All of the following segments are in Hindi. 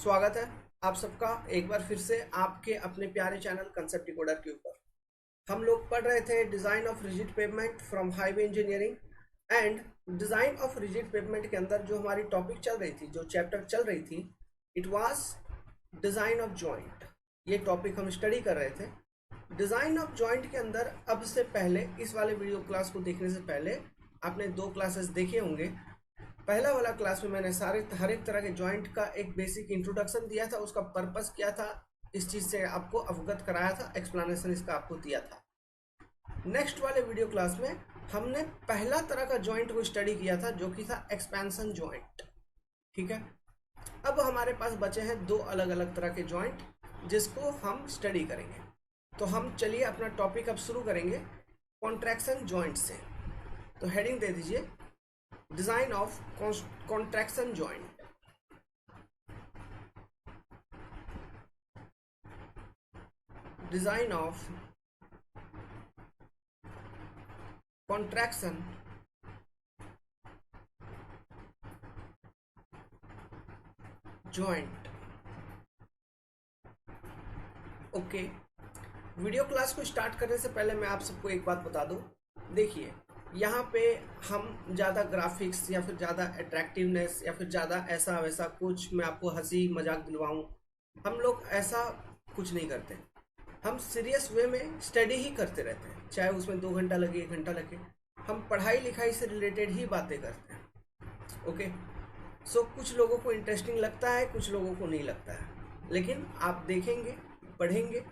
स्वागत है आप सबका एक बार फिर से आपके अपने प्यारे चैनल कंसेप्ट डिकोडर के ऊपर। हम लोग पढ़ रहे थे design of rigid pavement from highway engineering and design of rigid pavement के अंदर जो हमारी टॉपिक चल रही थी, जो चैप्टर चल रही थी, it was design of joint. ये टॉपिक हम स्टडी कर रहे थे। डिज़ाइन ऑफ जॉइंट के अंदर अब से पहले, इस वाले वीडियो क्लास को देखने से पहले आपने 2 क्लासेस देखे होंगे। पहला वाला क्लास में मैंने हर एक तरह के जॉइंट का एक बेसिक इंट्रोडक्शन दिया था, उसका पर्पस क्या था, इस चीज़ से आपको अवगत कराया था, एक्सप्लेनेशन इसका आपको दिया था। नेक्स्ट वाले वीडियो क्लास में हमने पहला तरह का जॉइंट को स्टडी किया था, जो कि था एक्सपेंशन जॉइंट। ठीक है, अब हमारे पास बचे हैं 2 अलग अलग तरह के जॉइंट जिसको हम स्टडी करेंगे। तो हम चलिए अपना टॉपिक अब शुरू करेंगे कॉन्ट्रैक्शन जॉइंट से। तो हेडिंग दे दीजिए design of contraction joint. Design of contraction joint. Okay, video class को स्टार्ट करने से पहले मैं आप सबको एक बात बता दूं। देखिए, यहाँ पे हम ज़्यादा ग्राफिक्स या फिर ज़्यादा अट्रैक्टिवनेस या फिर ज़्यादा ऐसा वैसा कुछ मैं आपको हंसी मजाक दिलवाऊँ, हम लोग ऐसा कुछ नहीं करते। हम सीरियस वे में स्टडी ही करते रहते हैं, चाहे उसमें 2 घंटा लगे 1 घंटा लगे। हम पढ़ाई लिखाई से रिलेटेड ही बातें करते हैं। ओके, सो कुछ लोगों को इंटरेस्टिंग लगता है, कुछ लोगों को नहीं लगता है, लेकिन आप देखेंगे, पढ़ेंगे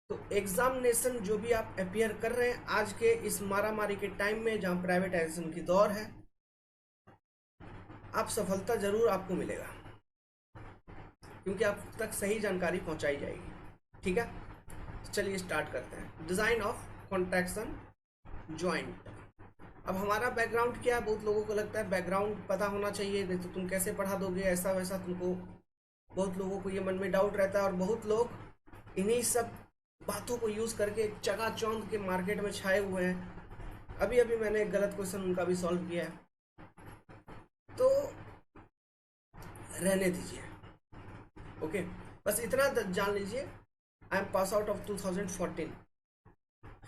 तो एग्जामिनेशन जो भी आप अपियर कर रहे हैं आज के इस मारामारी के टाइम में, जहां प्राइवेटाइजेशन की दौर है, आप सफलता जरूर आपको मिलेगा, क्योंकि आप तक सही जानकारी पहुंचाई जाएगी। ठीक है, चलिए स्टार्ट करते हैं। Design of contraction joint. अब हमारा बैकग्राउंड क्या है, बहुत लोगों को लगता है बैकग्राउंड पता होना चाहिए, नहीं तो तुम कैसे पढ़ा दोगे, ऐसा वैसा तुमको, बहुत लोगों को ये मन में डाउट रहता है। और बहुत लोग इन्हीं सब बातों को यूज़ करके चकाचौंध के मार्केट में छाए हुए हैं। अभी अभी मैंने एक गलत क्वेश्चन उनका भी सॉल्व किया है, तो रहने दीजिए। ओके, बस इतना जान लीजिए, I am pass out of 2014।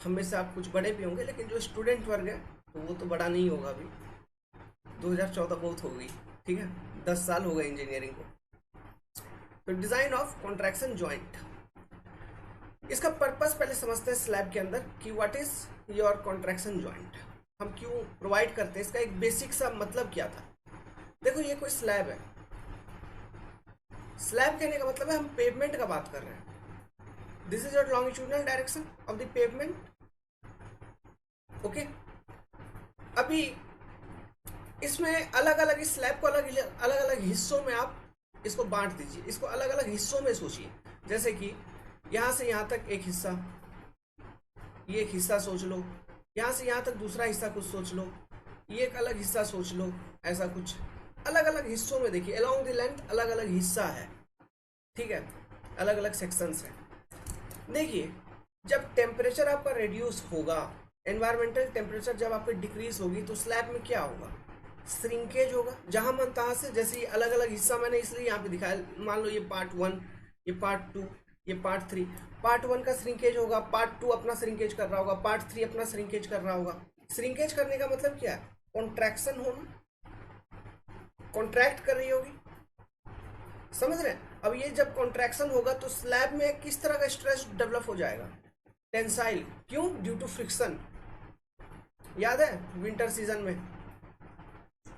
हम में से आप कुछ बड़े भी होंगे, लेकिन जो स्टूडेंट वर्ग है तो वो तो बड़ा नहीं होगा अभी। 2014 बहुत हो गई। ठीक है, 10 साल हो गए इंजीनियरिंग को। तो डिज़ाइन ऑफ कॉन्ट्रैक्शन जॉइंट, इसका पर्पस पहले समझते हैं स्लैब के अंदर कि what is your contraction joint, हम क्यों प्रोवाइड करते हैं, इसका एक बेसिक सा मतलब क्या था। देखो, ये कोई स्लैब है। स्लैब कहने का मतलब है हम पेवमेंट का बात कर रहे हैं। This is your longitudinal direction of the pavement. Okay, अभी इसमें अलग अलग, इस स्लैब को अलग अलग हिस्सों में आप इसको बांट दीजिए, इसको अलग अलग हिस्सों में सोचिए। जैसे कि यहाँ से यहाँ तक एक हिस्सा, ये एक हिस्सा सोच लो, यहाँ से यहाँ तक दूसरा हिस्सा कुछ सोच लो, ये एक अलग हिस्सा सोच लो, ऐसा कुछ अलग अलग हिस्सों में देखिए, अलोंग द लेंथ अलग अलग हिस्सा है। ठीक है, अलग अलग सेक्शंस हैं। देखिए, जब टेम्परेचर आपका रिड्यूस होगा, एनवायरमेंटल टेम्परेचर जब आपकी डिक्रीज होगी, तो स्लैब में क्या होगा, श्रिंकेज होगा। जहां मन तहां से, जैसे ये अलग अलग हिस्सा मैंने इसलिए यहाँ पे दिखाया, मान लो ये पार्ट 1, ये पार्ट 2, ये पार्ट 3। पार्ट 1 का श्रिंकेज होगा, पार्ट 2 अपना श्रिंकेज कर रहा होगा, पार्ट 3 अपना श्रिंकेज कर रहा होगा। श्रिंकेज करने का मतलब क्या है, कॉन्ट्रैक्शन होना, कॉन्ट्रैक्ट कर रही होगी, समझ रहे हैं। अब ये जब कॉन्ट्रैक्शन होगा तो स्लैब में किस तरह का स्ट्रेस डेवलप हो जाएगा, टेंसाइल। क्यों, ड्यू टू फ्रिक्शन। याद है विंटर सीजन में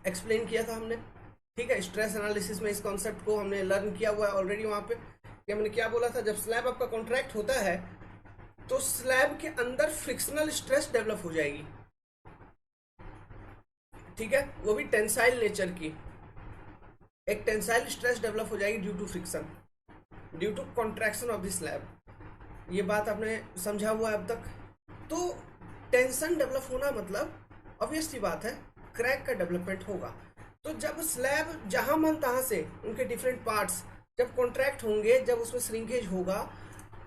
एक्सप्लेन किया था हमने। ठीक है, स्ट्रेस एनालिसिस में इस कॉन्सेप्ट को हमने लर्न किया हुआ है ऑलरेडी। वहां पे हमने क्या बोला था, जब स्लैब आपका कॉन्ट्रैक्ट होता है तो स्लैब के अंदर फ्रिक्शनल स्ट्रेस डेवलप हो जाएगी। ठीक है, वो भी टेंसाइल नेचर की, एक टेंसाइल स्ट्रेस डेवलप हो जाएगी due to friction, due to contraction of the slab. ये बात आपने समझा हुआ है अब तक। तो टेंशन डेवलप होना मतलब ऑब्वियस सी बात है, क्रैक का डेवलपमेंट होगा। तो जब स्लैब जहां मन तहां से, उनके डिफरेंट पार्ट्स जब कॉन्ट्रैक्ट होंगे, जब उसमें श्रिंकेज होगा,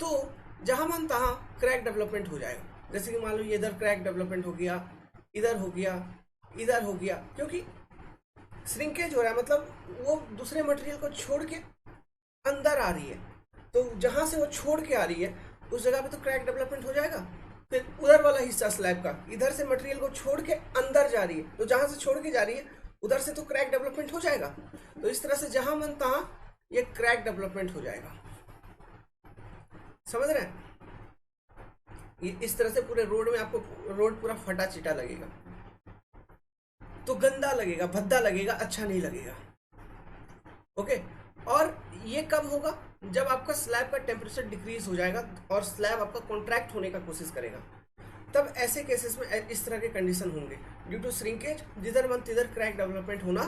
तो जहां मन तहां क्रैक डेवलपमेंट हो जाएगा। जैसे कि मान लो ये इधर क्रैक डेवलपमेंट हो गया, इधर हो गया, इधर हो गया, क्योंकि श्रिंकेज हो रहा है, मतलब वो दूसरे मटेरियल को छोड़ के अंदर आ रही है, तो जहां से वो छोड़ के आ रही है उस जगह पे तो क्रैक डेवलपमेंट हो जाएगा। फिर उधर वाला हिस्सा स्लैब का इधर से मटेरियल को छोड़ के अंदर जा रही है, तो जहां से छोड़ के जा रही है उधर से तो क्रैक डेवलपमेंट हो जाएगा। तो इस तरह से जहां मन तहां ये क्रैक डेवलपमेंट हो जाएगा। समझ रहे हैं? इस तरह से पूरे रोड में आपको रोड पूरा फटा चिटा लगेगा, तो गंदा लगेगा, भद्दा लगेगा, अच्छा नहीं लगेगा। ओके, और ये कब होगा? जब आपका स्लैब का टेम्परेचर डिक्रीज हो जाएगा और स्लैब आपका कॉन्ट्रैक्ट होने का कोशिश करेगा, तब ऐसे केसेस में इस तरह के कंडीशन होंगे। ड्यू टू श्रिंकेज जिधर मन तिधर क्रैक डेवलपमेंट होना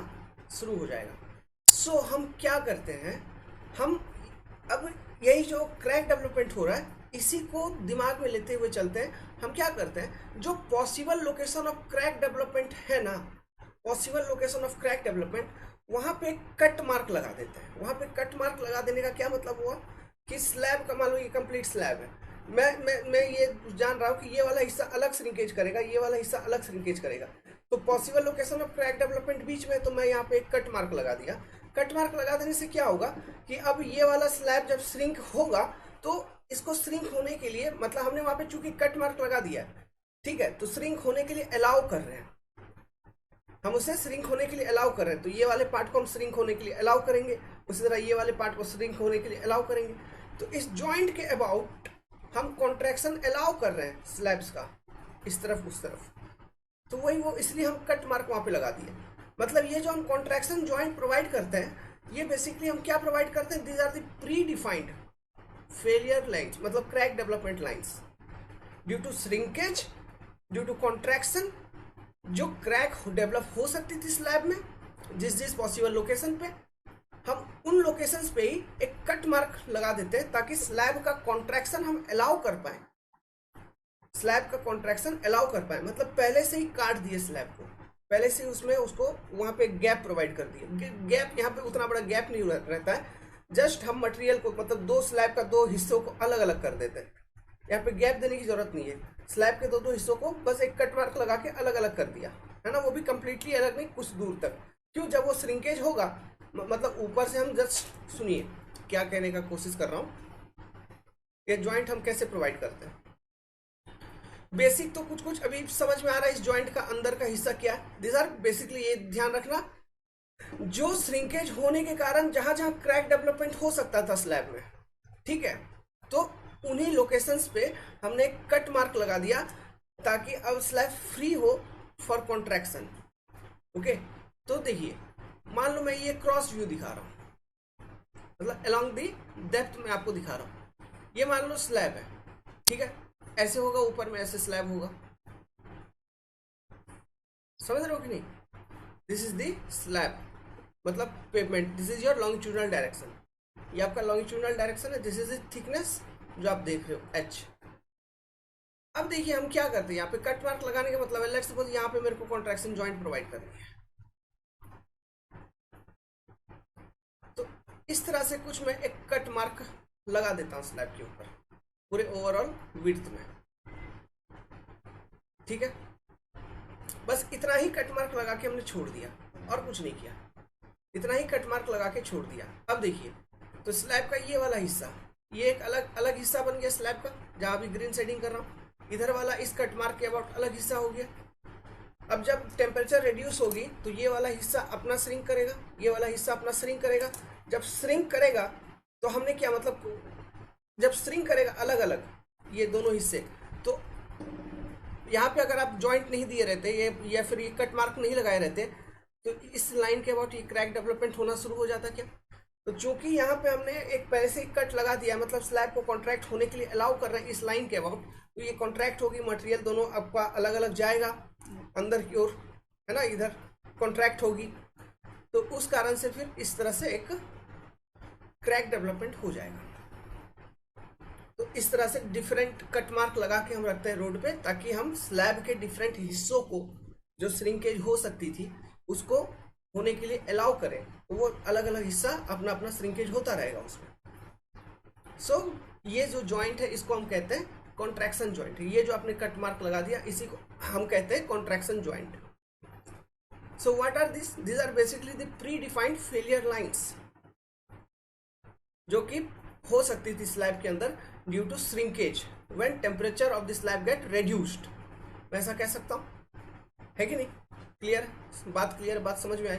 शुरू हो जाएगा। सो हम क्या करते हैं, हम अब यही जो क्रैक डेवलपमेंट हो रहा है इसी को दिमाग में लेते हुए चलते हैं। हम क्या करते हैं, जो possible location of crack development है ना, possible location of crack development, वहां पे कट मार्क लगा देते हैं। वहां पे कट मार्क लगा देने का क्या मतलब हुआ कि स्लैब का, मान लो ये कंप्लीट स्लैब है, मैं ये जान रहा हूँ कि ये वाला हिस्सा अलग श्रिंकेज करेगा, ये वाला हिस्सा अलग श्रिंकेज करेगा, तो possible location of crack development बीच में, तो मैं यहाँ पे एक कट मार्क लगा दिया। कट मार्क लगा देने से क्या होगा कि अब ये वाला स्लैब जब श्रिंक होगा तो इसको श्रिंक होने के लिए, मतलब हमने वहां पे चूंकि कट मार्क लगा दिया है, ठीक है, तो श्रिंक होने के लिए अलाउ कर रहे हैं, हम उसे श्रिंक होने के लिए अलाउ कर रहे हैं। तो ये वाले पार्ट को हम श्रिंक होने के लिए अलाउ करेंगे, उसी तरह ये वाले पार्ट को श्रिंक होने के लिए अलाउ करेंगे। तो इस जॉइंट के अबाउट हम कॉन्ट्रैक्शन अलाउ कर रहे हैं स्लैब्स का, इस तरफ उस तरफ, तो वही वो, इसलिए हम कट मार्क वहां पे लगा दिए। मतलब ये जो हम कॉन्ट्रैक्शन जॉइंट प्रोवाइड करते हैं, ये बेसिकली हम क्या प्रोवाइड करते हैं, these are the pre defined failure lines, मतलब crack development lines. Due to shrinkage, due to contraction, जो क्रैक डेवलप हो सकती थी स्लैब में जिस जिस पॉसिबल लोकेशन पे, हम उन लोकेशंस पे ही एक कट मार्क लगा देते हैं ताकि स्लैब का कॉन्ट्रैक्शन हम अलाउ कर पाए, स्लैब का कॉन्ट्रैक्शन अलाउ कर पाए। मतलब पहले से ही काट दिए स्लैब को, पहले से उसमें उसको वहां पे गैप प्रोवाइड कर दिए। गैप यहाँ पे उतना बड़ा गैप नहीं रहता है, जस्ट हम मटेरियल को, मतलब दो स्लैब का दो हिस्सों को अलग अलग कर देते हैं। यहाँ पे गैप देने की जरूरत नहीं है, स्लैब के दो दो हिस्सों को बस एक कट मार्क लगा के अलग अलग कर दिया है ना, वो भी कंप्लीटली अलग नहीं, कुछ दूर तक। क्यों? जब वो श्रिंकेज होगा, मतलब ऊपर से हम जस्ट सुनिए क्या कहने का कोशिश कर रहा हूँ, ये ज्वाइंट हम कैसे प्रोवाइड करते हैं। बेसिक तो कुछ कुछ अभी समझ में आ रहा है। इस ज्वाइंट का अंदर का हिस्सा क्या है, दिस आर बेसिकली, ये ध्यान रखना, जो श्रिंकेज होने के कारण जहां जहां क्रैक डेवलपमेंट हो सकता था स्लैब में, ठीक है, तो उन्हीं लोकेशंस पे हमने कट मार्क लगा दिया ताकि अब स्लैब फ्री हो फॉर कॉन्ट्रैक्शन। ओके, तो देखिए, मान लो मैं ये क्रॉस व्यू दिखा रहा हूं, मतलब अलोंग दी डेप्थ में आपको दिखा रहा हूं। ये मान लो स्लैब है, ठीक है, ऐसे होगा, ऊपर में ऐसे स्लैब होगा, समझ रहे हो कि नहीं? दिस इज द स्लैब, मतलब pavement, this is your longitudinal direction, ये आपका लॉन्गिट्यूडनल डायरेक्शन है, दिस इज द थिकनेस जो आप देख रहे हो h। अब देखिए हम क्या करते हैं, यहाँ पे कट मार्क लगाने का मतलब है, लेट्स सपोज यहाँ पे मेरे को कॉन्ट्रैक्शन जॉइंट प्रोवाइड करनी है, तो इस तरह से कुछ मैं एक कट मार्क लगा देता हूँ स्लैब के ऊपर पूरे ओवरऑल विड्थ में, ठीक है। बस इतना ही कट मार्क लगा के हमने छोड़ दिया और कुछ नहीं किया, इतना ही कट मार्क लगा के छोड़ दिया। अब देखिए, तो स्लैब का ये वाला हिस्सा, ये एक अलग अलग हिस्सा बन गया स्लैब का, जहां अभी ग्रीन शेडिंग कर रहा हूँ। इधर वाला इस कट मार्क के अबाउट अलग हिस्सा हो गया। अब जब टेम्परेचर रिड्यूस होगी तो ये वाला हिस्सा अपना श्रिंक करेगा, ये वाला हिस्सा अपना श्रिंक करेगा। जब श्रिंक करेगा तो हमने क्या मतलब, जब श्रिंक करेगा अलग अलग ये दोनों हिस्से, तो यहाँ पे अगर आप जॉइंट नहीं दिए रहते ये, या फिर ये कट मार्क नहीं लगाए रहते, तो इस लाइन के अबाउट ये क्रैक डेवलपमेंट होना शुरू हो जाता क्या। तो चूंकि यहाँ पे हमने एक पहले से कट लगा दिया, मतलब स्लैब को कॉन्ट्रैक्ट होने के लिए अलाउ कर रहे हैं इस लाइन के अबाउट, तो ये कॉन्ट्रैक्ट होगी, मटेरियल दोनों आपका अलग अलग जाएगा अंदर की ओर, है ना, इधर कॉन्ट्रैक्ट होगी, तो उस कारण से फिर इस तरह से एक क्रैक डेवलपमेंट हो जाएगा। तो इस तरह से डिफरेंट कट मार्क लगा के हम रखते हैं रोड पे, ताकि हम स्लैब के डिफरेंट हिस्सों को जो श्रिंकेज हो सकती थी उसको होने के लिए अलाउ करें, तो वो अलग अलग हिस्सा अपना अपना श्रिंकेज होता रहेगा उसमें। सो ये जो जॉइंट है इसको हम कहते हैं कॉन्ट्रैक्शन जॉइंट। ये जो आपने कट मार्क लगा दिया इसी को हम कहते हैं contraction joint. So what are this? This are basically the pre defined failure lines. जो कि हो सकती थी स्लैब के अंदर due to shrinkage when temperature of the slab get reduced. मैं ऐसा कह सकता हूँ, है कि नहीं? क्लियर बात समझ में आई?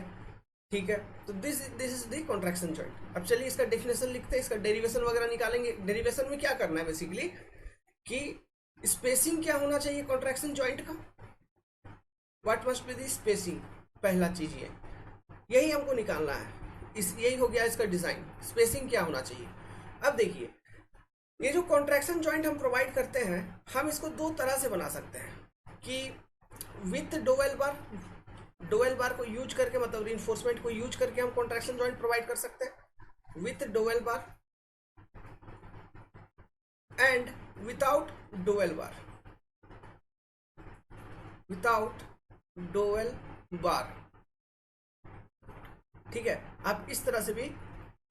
ठीक है, तो this is the contraction joint. अब चलिए इसका डेफिनेशन लिखते हैं, इसका डेरिवेशन वगैरह निकालेंगे। डेरिवेशन में क्या करना है बेसिकली कि स्पेसिंग क्या होना चाहिए कॉन्ट्रैक्शन जॉइंट का, what must be the spacing, पहला चीज ये, यही हमको निकालना है। यही हो गया इसका डिजाइन, स्पेसिंग क्या होना चाहिए। अब देखिए, ये जो कॉन्ट्रैक्शन जॉइंट हम प्रोवाइड करते हैं, हम इसको दो तरह से बना सकते हैं कि विथ डोवेल बार को यूज करके, मतलब रीइंफोर्समेंट को यूज करके हम कॉन्ट्रैक्शन जॉइंट प्रोवाइड कर सकते हैं with dowel bar and without dowel bar, ठीक है। आप इस तरह से भी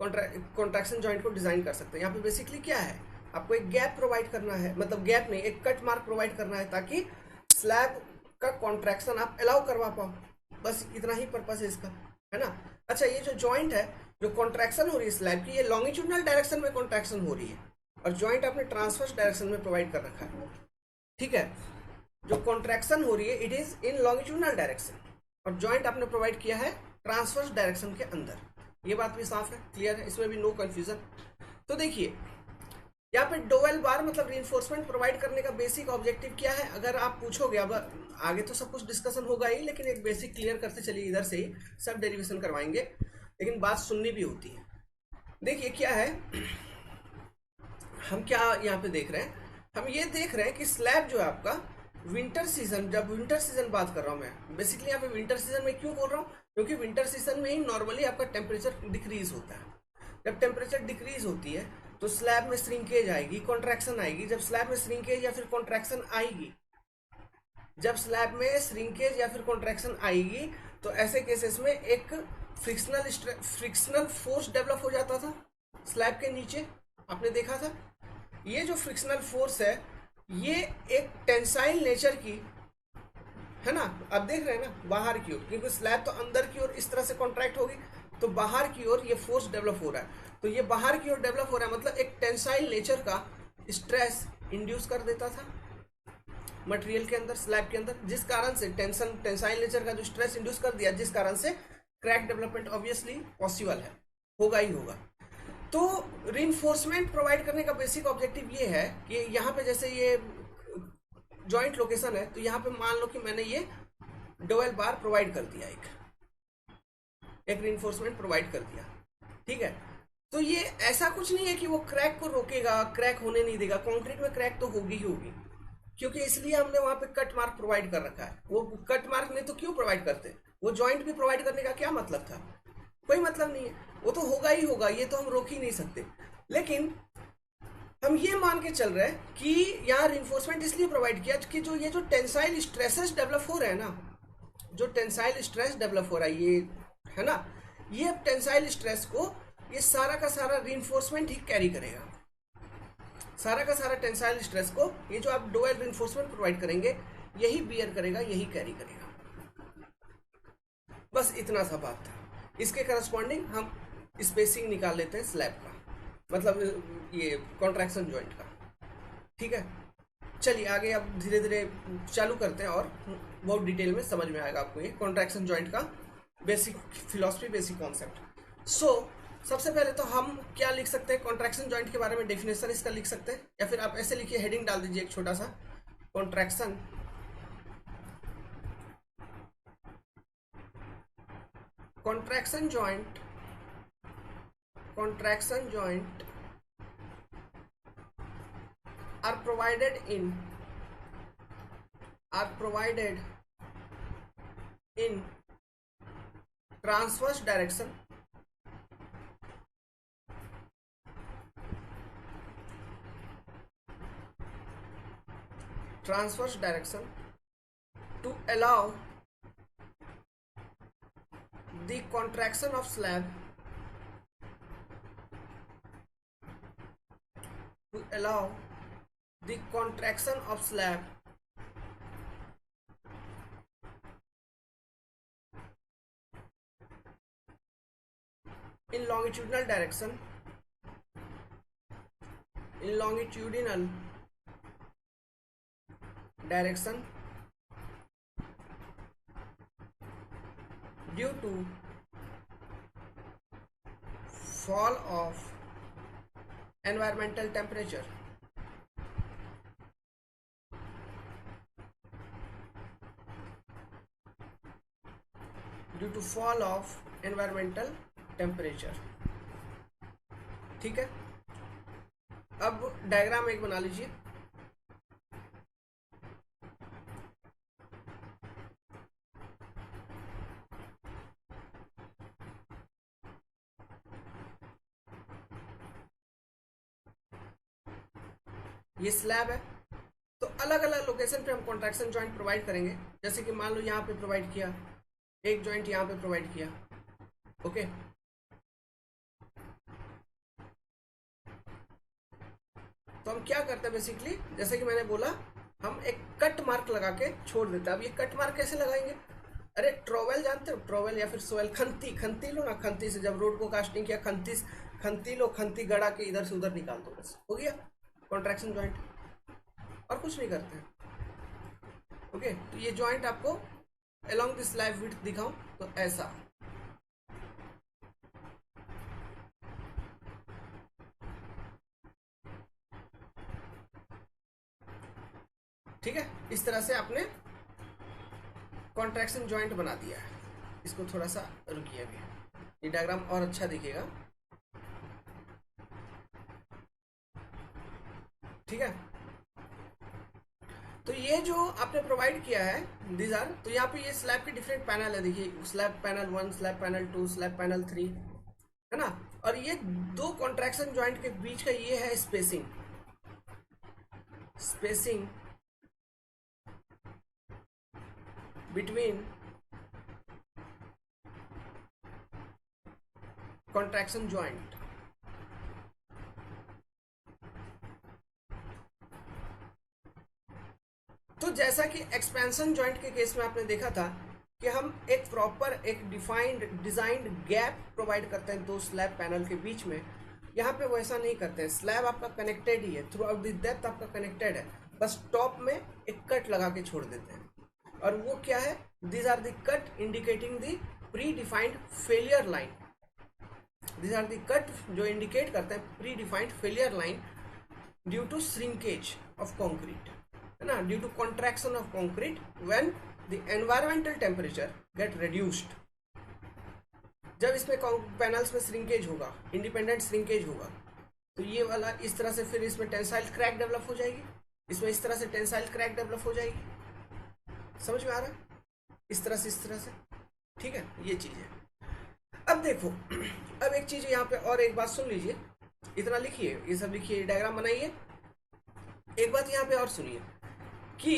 कॉन्ट्रैक्शन जॉइंट को डिजाइन कर सकते हैं। यहाँ पे बेसिकली क्या है, आपको एक गैप प्रोवाइड करना है, मतलब गैप नहीं, एक कट मार्क प्रोवाइड करना है ताकि स्लैब का कॉन्ट्रैक्शन आप अलाउ करवा पाओ। बस इतना ही पर्पस है इसका, है ना। अच्छा, ये जो जॉइंट है, जो कॉन्ट्रैक्शन हो रही है स्लैब की, ये लॉन्गिट्यूडनल डायरेक्शन में कॉन्ट्रैक्शन हो रही है और जॉइंट आपने ट्रांसवर्स डायरेक्शन में प्रोवाइड कर रखा है, ठीक है। जो कॉन्ट्रैक्शन हो रही है it is in longitudinal direction और जॉइंट आपने प्रोवाइड किया है ट्रांसवर्स डायरेक्शन के अंदर। ये बात भी साफ है, क्लियर है, इसमें भी नो कंफ्यूजन। तो देखिए, यहाँ पे डोवेल बार मतलब रीइंफोर्समेंट प्रोवाइड करने का बेसिक ऑब्जेक्टिव क्या है, अगर आप पूछोगे। अब आगे तो सब कुछ डिस्कशन होगा ही, लेकिन एक बेसिक क्लियर करते चलिए, इधर से ही सब डेरिवेशन करवाएंगे, लेकिन बात सुननी भी होती है। देखिए क्या है, हम क्या यहाँ पे देख रहे हैं, हम ये देख रहे हैं कि स्लैब जो है आपका विंटर सीजन, जब विंटर सीजन बात कर रहा हूँ मैं बेसिकली यहाँ पे विंटर सीजन में क्यों बोल रहा हूँ, क्योंकि विंटर सीजन में ही नॉर्मली आपका टेम्परेचर डिक्रीज होता है। जब टेम्परेचर डिक्रीज होती है तो स्लैब में श्रिंकेज आएगी, कॉन्ट्रैक्शन आएगी। जब स्लैब में श्रिंकेज या फिर कॉन्ट्रैक्शन आएगी, जब स्लैब में श्रिंकेज या फिर कॉन्ट्रैक्शन आएगी, तो ऐसे केसेस में एक फ्रिक्शनल फोर्स डेवलप हो जाता था स्लैब के नीचे, आपने देखा था। ये जो फ्रिक्शनल फोर्स है, ये एक टेंसाइल नेचर की है ना। अब देख रहे हैं ना बाहर की ओर, क्योंकि स्लैब तो अंदर की ओर इस तरह से कॉन्ट्रैक्ट होगी, तो बाहर की ओर ये फोर्स डेवलप हो रहा है। तो ये बाहर की ओर डेवलप हो रहा है मतलब एक टेंसाइल नेचर का स्ट्रेस इंड्यूस कर देता था मटेरियल के अंदर, स्लैब के अंदर, जिस कारण से टेंसाइल नेचर का जो स्ट्रेस इंड्यूस कर दिया, जिस कारण से क्रैक डेवलपमेंट ऑब्वियसली पॉसिबल है, होगा ही होगा। तो रीइंफोर्समेंट प्रोवाइड करने का बेसिक ऑब्जेक्टिव ये है कि यहाँ पे जैसे ये जॉइंट लोकेशन है, तो यहाँ पे मान लो कि मैंने ये डोवेल बार प्रोवाइड कर दिया, एक रीइंफोर्समेंट प्रोवाइड कर दिया, ठीक है। तो ये ऐसा कुछ नहीं है कि वो क्रैक को रोकेगा, क्रैक होने नहीं देगा। कंक्रीट में क्रैक तो होगी ही होगी, क्योंकि इसलिए हमने वहां पे कट मार्क प्रोवाइड कर रखा है। वो कट मार्क नहीं तो क्यों प्रोवाइड करते, वो जॉइंट भी प्रोवाइड करने का क्या मतलब था, कोई मतलब नहीं है, वो तो होगा ही होगा, ये तो हम रोक ही नहीं सकते। लेकिन हम ये मान के चल रहे हैं कि यहाँ रिइंफोर्समेंट इसलिए प्रोवाइड किया कि जो ये जो टेंसाइल स्ट्रेसेस डेवलप हो रहे हैं ना, जो टेंसाइल स्ट्रेस डेवलप हो रहा है ये, है ना, ये टेंसाइल स्ट्रेस को ये सारा का सारा रिइंफोर्समेंट ही कैरी करेगा। सारा का सारा टेंसाइल स्ट्रेस को ये जो आप डोवेल रिइंफोर्समेंट प्रोवाइड करेंगे, यही बियर करेगा, यही कैरी करेगा। बस इतना सा बात था। इसके करस्पॉन्डिंग हम स्पेसिंग निकाल लेते हैं स्लैब का, मतलब ये कॉन्ट्रैक्शन जॉइंट का, ठीक है। चलिए आगे अब धीरे धीरे चालू करते हैं और बहुत डिटेल में समझ में आएगा आपको ये कॉन्ट्रैक्शन जॉइंट का बेसिक फिलॉसफी, बेसिक कॉन्सेप्ट। सो सबसे पहले तो हम क्या लिख सकते हैं कॉन्ट्रैक्शन जॉइंट के बारे में, डेफिनेशन इसका लिख सकते हैं, या फिर आप ऐसे लिखिए, हेडिंग डाल दीजिए एक छोटा सा, contraction joint are provided in transverse direction to allow the contraction of slab in longitudinal direction in longitudinal direction due to fall of environmental temperature. Due to fall of environmental temperature. ठीक है, अब डायग्राम एक बना लीजिए। ये स्लैब है, तो अलग अलग लोकेशन पे हम कॉन्ट्रैक्शन जॉइंट प्रोवाइड करेंगे। जैसे कि मान लो यहाँ पे प्रोवाइड किया, एक जॉइंट यहाँ पे प्रोवाइड किया, ओके। तो हम क्या करते हैं बेसिकली, जैसे कि मैंने बोला, हम एक कट मार्क लगा के छोड़ देते हैं। अब ये कट मार्क कैसे लगाएंगे? अरे ट्रोवेल जानते हो, ट्रोवेल या फिर सोयल, खंती, खंती लो ना, खंती से जब रोड को कास्टिंग किया, खंती लो, खंती गड़ा के इधर से उधर निकाल दो, बस हो गया कॉन्ट्रैक्शन जॉइंट, और कुछ नहीं करते हैं। ओके, तो ये जॉइंट आपको अलोंग दिस स्लैब विड्थ दिखाऊं तो ऐसा, ठीक है। इस तरह से आपने कॉन्ट्रैक्शन जॉइंट बना दिया है। इसको थोड़ा सा रुकिए, अभी ये डायग्राम और अच्छा दिखेगा, ठीक है। तो ये जो आपने प्रोवाइड किया है दीज आर, तो यहाँ पे ये स्लैब के डिफरेंट पैनल है, देखिए slab panel 1, slab panel 2, slab panel 3, है ना। और ये दो कॉन्ट्रैक्शन जॉइंट के बीच का ये है spacing, spacing between contraction joint. तो जैसा कि एक्सपेंशन जॉइंट के केस में आपने देखा था कि हम एक प्रॉपर, एक डिफाइंड, डिजाइंड गैप प्रोवाइड करते हैं दो स्लैब पैनल के बीच में। यहाँ पे वैसा नहीं करते हैं, स्लैब आपका कनेक्टेड ही है, थ्रू आउट द डेप्थ आपका कनेक्टेड है, बस टॉप में एक कट लगा के छोड़ देते हैं। और वो क्या है? These are the cut indicating the pre defined failure line. These are the cut जो इंडिकेट करते हैं predefined failure line due to shrinkage of concrete, है ना, due to contraction of concrete when the environmental temperature get reduced. जब इसमें पैनल्स में श्रिंकेज होगा, इंडिपेंडेंट श्रिंकेज होगा, तो ये वाला इस तरह से, फिर इसमें टेंसाइल क्रैक डेवलप हो जाएगी, इसमें इस तरह से टेंसाइल क्रैक डेवलप हो जाएगी। समझ में आ रहा है? इस तरह से, ठीक है, ये चीज है। अब देखो, अब एक चीज यहाँ पे और एक बात सुन लीजिए, इतना लिखिए, ये सब लिखिए, डायग्राम बनाइए। एक बात यहाँ पे और सुनिए कि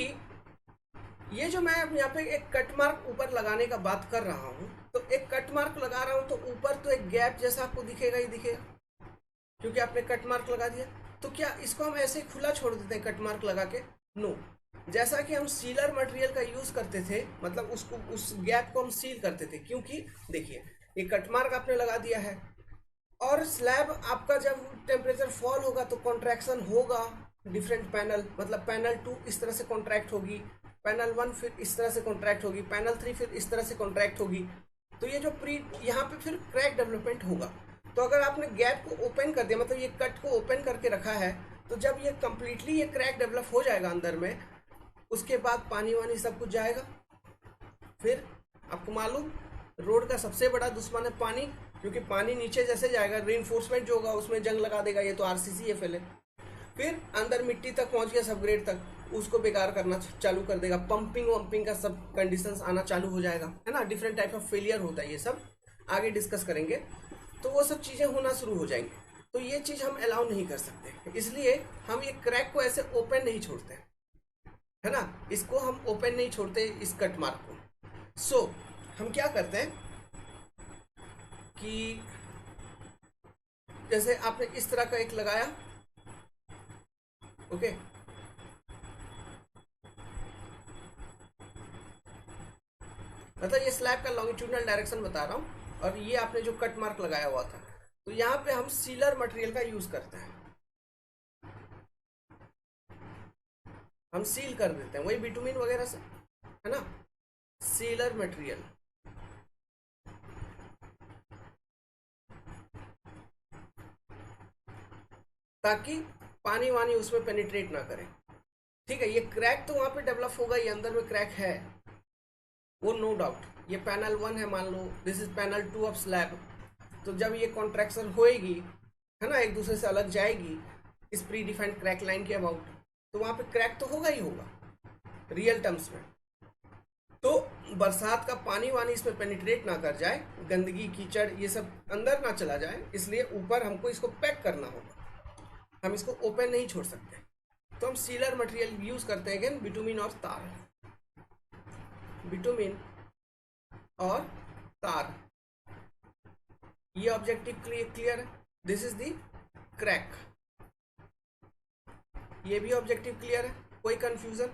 ये जो मैं यहाँ पे एक कट मार्क ऊपर लगाने का बात कर रहा हूँ, तो एक कट मार्क लगा रहा हूँ तो ऊपर तो एक गैप जैसा आपको दिखेगा ही दिखेगा, क्योंकि आपने कट मार्क लगा दिया। तो क्या इसको हम ऐसे खुला छोड़ देते हैं कट मार्क लगा के? नो, जैसा कि हम सीलर मटेरियल का यूज करते थे, मतलब उसको, उस गैप को हम सील करते थे, क्योंकि देखिए ये कट मार्क आपने लगा दिया है, और स्लैब आपका जब टेम्परेचर फॉल होगा तो कॉन्ट्रैक्शन होगा डिफरेंट पैनल, मतलब पैनल 2 इस तरह से कॉन्ट्रैक्ट होगी, पैनल 1 फिर इस तरह से कॉन्ट्रैक्ट होगी, पैनल 3 फिर इस तरह से कॉन्ट्रैक्ट होगी। तो ये जो यहाँ पे फिर क्रैक डेवलपमेंट होगा। तो अगर आपने गैप को ओपन कर दिया, मतलब ये कट को ओपन करके रखा है, तो जब ये कंप्लीटली ये क्रैक डेवलप हो जाएगा अंदर में, उसके बाद पानी वानी सब कुछ जाएगा। फिर आपको मालूम, रोड का सबसे बड़ा दुश्मन है पानी, क्योंकि पानी नीचे जैसे जाएगा, रीइंफोर्समेंट जो होगा उसमें जंग लगा देगा, ये तो RCCFL है। फिर अंदर मिट्टी तक पहुंच गया, सब ग्रेड तक, उसको बेकार करना चालू कर देगा, पंपिंग वंपिंग का सब कंडीशंस आना चालू हो जाएगा, है ना। डिफरेंट टाइप ऑफ फेलियर होता है, ये सब आगे डिस्कस करेंगे, तो वो सब चीजें होना शुरू हो जाएंगी। तो ये चीज हम अलाउ नहीं कर सकते, इसलिए हम ये क्रैक को ऐसे ओपन नहीं छोड़ते, है ना, इसको हम ओपन नहीं छोड़ते, इस कट मार्क को। सो हम क्या करते हैं कि जैसे आपने इस तरह का एक लगाया, ओके, मतलब ये स्लैब का लॉन्गिट्यूडनल डायरेक्शन बता रहा हूं, और ये आपने जो कट मार्क लगाया हुआ था, तो यहाँ पे हम सीलर मटेरियल का यूज करते हैं, हम सील कर देते हैं, वही बिटुमिन वगैरह से, है ना, सीलर मटेरियल। ताकि पानी वानी उसमें पेनिट्रेट ना करे। ठीक है, ये क्रैक तो वहां पे डेवलप होगा, ये अंदर में क्रैक है, वो नो डाउट। ये पैनल 1 है, मान लो this is panel 2 of slab. तो जब ये कॉन्ट्रैक्शन होएगी, है ना, एक दूसरे से अलग जाएगी इस प्री डिफाइंड क्रैक लाइन के अबाउट, तो वहां पे क्रैक तो होगा ही होगा रियल टर्म्स में। तो बरसात का पानी वानी इसमें पेनिट्रेट ना कर जाए, गंदगी कीचड़ ये सब अंदर ना चला जाए, इसलिए ऊपर हमको इसको पैक करना होगा, हम इसको ओपन नहीं छोड़ सकते। तो हम सीलर मटेरियल यूज करते हैं, अगेन बिटुमिन और तार, बिटुमिन और तार। ये ऑब्जेक्टिव क्लियर है, दिस इज द क्रैक। ये भी ऑब्जेक्टिव क्लियर है, कोई कंफ्यूजन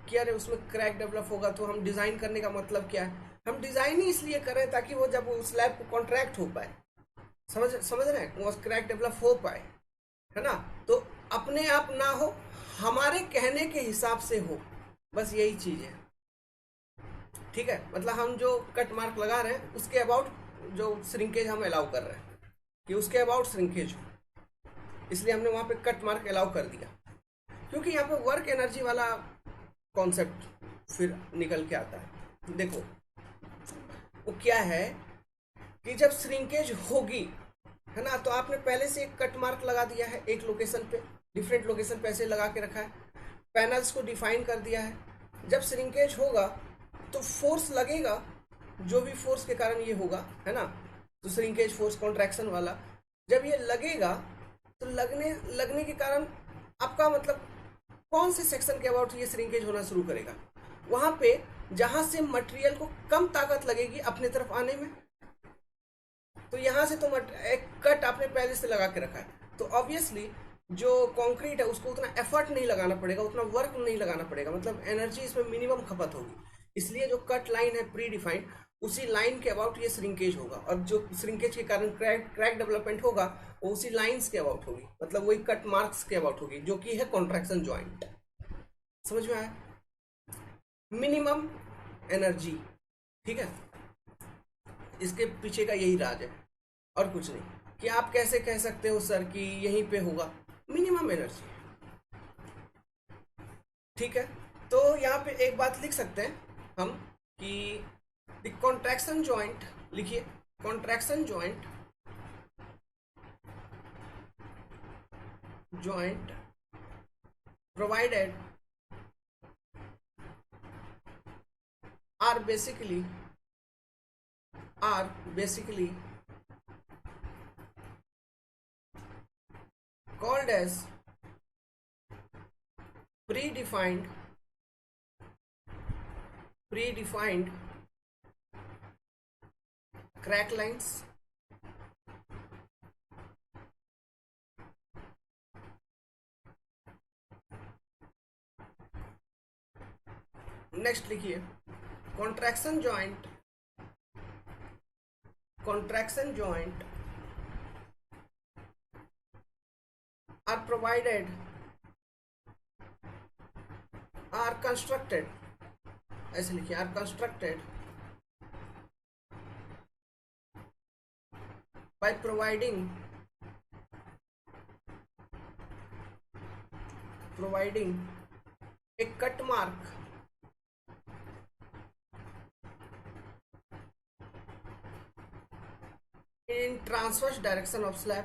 कि अरे उसमें क्रैक डेवलप होगा तो हम डिजाइन करने का मतलब क्या है? हम डिजाइन ही इसलिए कर रहे हैं ताकि वो जब उस स्लैब को कॉन्ट्रैक्ट हो पाए, समझ रहे हैं, वो क्रैक डेवलप हो पाए, है ना। तो अपने आप ना हो, हमारे कहने के हिसाब से हो, बस यही चीज है। ठीक है, मतलब हम जो कट मार्क लगा रहे हैं उसके अबाउट जो श्रिंकेज हम अलाउ कर रहे हैं कि उसके अबाउट श्रिंकेज हो, इसलिए हमने वहां पे कट मार्क अलाउ कर दिया, क्योंकि यहाँ पे वर्क एनर्जी वाला कॉन्सेप्ट फिर निकल के आता है। देखो वो क्या है कि जब श्रिंकेज होगी, है ना, तो आपने पहले से एक कट मार्क लगा दिया है एक लोकेशन पे, डिफरेंट लोकेशन पे ऐसे लगा के रखा है, पैनल्स को डिफाइन कर दिया है। जब श्रिंकेज होगा तो फोर्स लगेगा, जो भी फोर्स के कारण ये होगा, है ना, तो श्रिंकेज फोर्स कॉन्ट्रैक्शन वाला, जब ये लगेगा तो लगने के कारण आपका मतलब कौन से सेक्शन के अबाउट ये श्रिंकेज होना शुरू करेगा? वहां पे जहां से मटेरियल को कम ताकत लगेगी अपने तरफ आने में। तो यहां से तो एक कट आपने पहले से लगा के रखा है, तो ऑब्वियसली जो कंक्रीट है उसको उतना एफर्ट नहीं लगाना पड़ेगा, उतना वर्क नहीं लगाना पड़ेगा, मतलब एनर्जी इसमें मिनिमम खपत होगी। इसलिए जो कट लाइन है प्री डिफाइंड, उसी लाइन के अबाउट ये श्रिंकेज होगा, और जो श्रिंकेज के कारण क्रैक डेवलपमेंट होगा वो उसी लाइंस के अबाउट होगी, मतलब वही कट मार्क्स के अबाउट होगी, जो कि है कॉन्ट्रैक्शन जॉइंट। समझ में आया? Minimum energy. ठीक है, इसके पीछे का यही राज है और कुछ नहीं। कि आप कैसे कह सकते हो सर कि यहीं पे होगा? Minimum energy. ठीक है, तो यहाँ पे एक बात लिख सकते हैं हम कि द कॉन्ट्रैक्शन जॉइंट, लिखिए contraction joint provided are basically called as predefined crack lines, next लिखिए contraction joint are provided are constructed, ऐसे लिखिए are constructed by providing a cut mark in transverse direction of slab.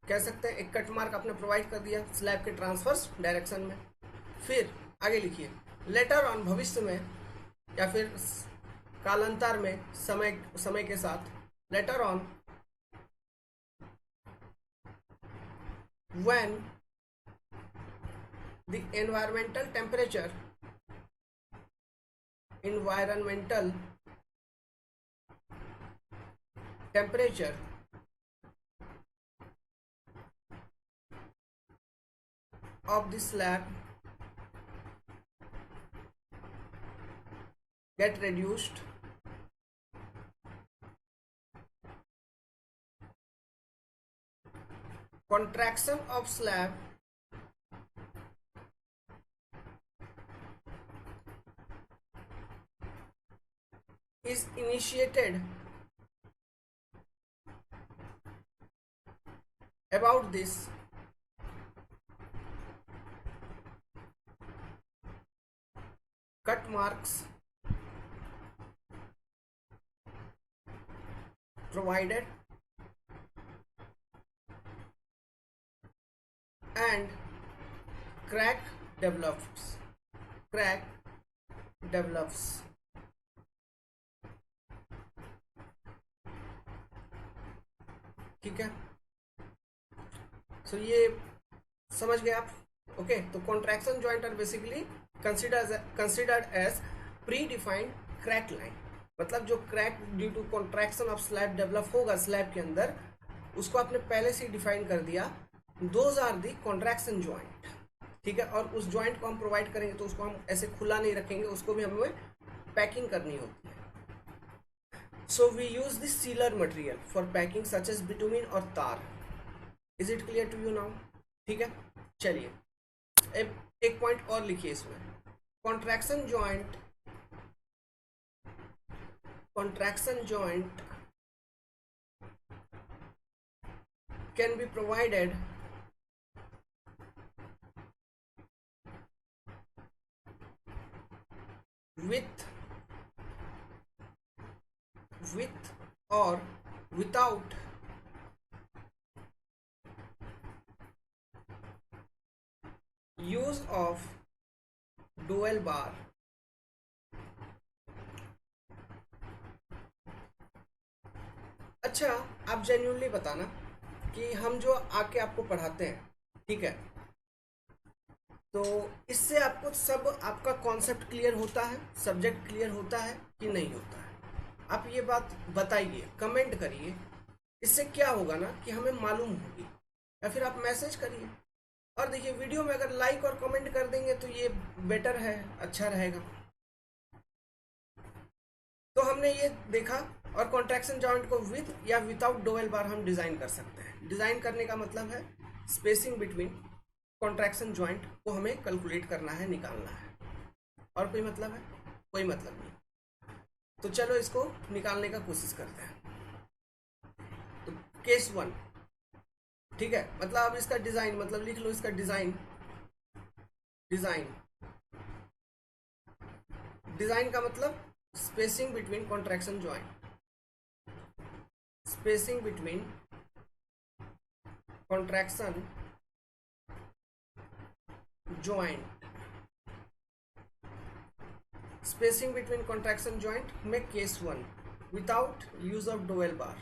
कह सकते हैं एक कट मार्क आपने प्रोवाइड कर दिया स्लैब के ट्रांसवर्स डायरेक्शन में। फिर आगे लिखिए लेटर ऑन, भविष्य में या फिर कालांतर में, समय के साथ, later on when the environmental temperature of the slab get reduced. Contraction of slab is initiated about this cut marks provided and crack develops. Crack develops. ठीक है, सो ये समझ गए आप? ओके, तो contraction joint are basically considered as pre defined crack line, मतलब जो crack due to contraction of slab develop होगा स्लैब के अंदर, उसको आपने पहले से डिफाइन कर दिया, those are the contraction joint. ठीक है, और उस जॉइंट को हम प्रोवाइड करेंगे तो उसको हम ऐसे खुला नहीं रखेंगे, उसको भी हमें पैकिंग करनी होती है। So we use this sealer material for packing such as bitumen और तार। Is it clear to you now? ठीक है, चलिए एक पॉइंट और लिखिए इसमें, contraction joint can be provided with or without use of dual bar। अच्छा, आप जेन्युइनली बताना कि हम जो आके आपको पढ़ाते हैं, ठीक है, तो इससे आपको सब आपका कॉन्सेप्ट क्लियर होता है, सब्जेक्ट क्लियर होता है कि नहीं होता है? आप ये बात बताइए, कमेंट करिए। इससे क्या होगा ना कि हमें मालूम होगी, या फिर आप मैसेज करिए। और देखिए, वीडियो में अगर लाइक और कमेंट कर देंगे तो ये बेटर है, अच्छा रहेगा। तो हमने ये देखा, और कॉन्ट्रैक्शन जॉइंट को विद या विदाउट डोवेल बार हम डिजाइन कर सकते हैं। डिजाइन करने का मतलब है स्पेसिंग बिटवीन कॉन्ट्रैक्शन जॉइंट को हमें कैलकुलेट करना है, निकालना है। और कोई मतलब है? कोई मतलब नहीं। तो चलो इसको निकालने का कोशिश करते हैं। तो केस 1, ठीक है, मतलब अब इसका डिजाइन, मतलब लिख लो इसका डिजाइन का मतलब spacing between contraction joint, spacing between contraction joint, spacing between contraction joint में case 1 without use of dowel bar,